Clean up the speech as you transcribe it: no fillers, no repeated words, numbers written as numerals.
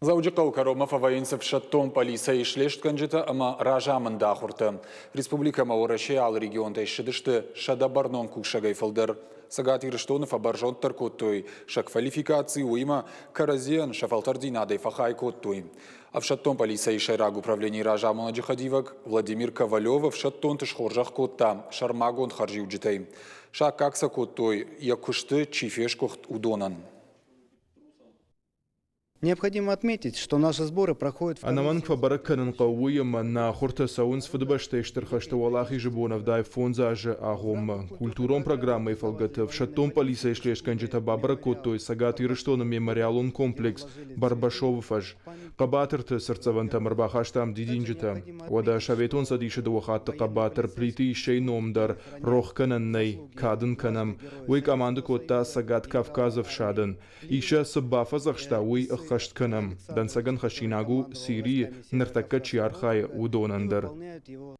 Заудикау карома фаваинцев шаттон полиция ишлешт канжета, ама ражамын дахурты. Республика Маураши ал регион тайшидышты шадабарнон кукшагай фалдыр. Сагат ирштонов абаржон таркоттуй. Шак квалификации уйма каразиан шафалтардинадай фахай коттуй. А в шаттон полиция ишайраг управления ражамона джихадивак Владимир Ковалева в шаттон тышхоржах котта шармагон харжиуджитай. Шак какса коттуй якушты чифешкохт удонан. Необходимо отметить, что наши сборы проходят в... Анаманква баракканын қауыйым на хорта саунс фудбашта иштырхашта валахи жибонов дай фонзаже агом культурон программы фалгат в шаттон полиция ишлешканжита бабракоттой сагат ирштона мемориалон комплекс Барбашовфаж қабатырты сырцаванта марбахаштам дидинжита вада шаветон садиши дуахатты қабатыр плити шейномдар рохкананнай кадын канам уй команды котта сагат Кавказов шадын иша сабафазахшта уй خشتکنم دنسگن خشیناگو سیری نرتکت چیارخای ودونندر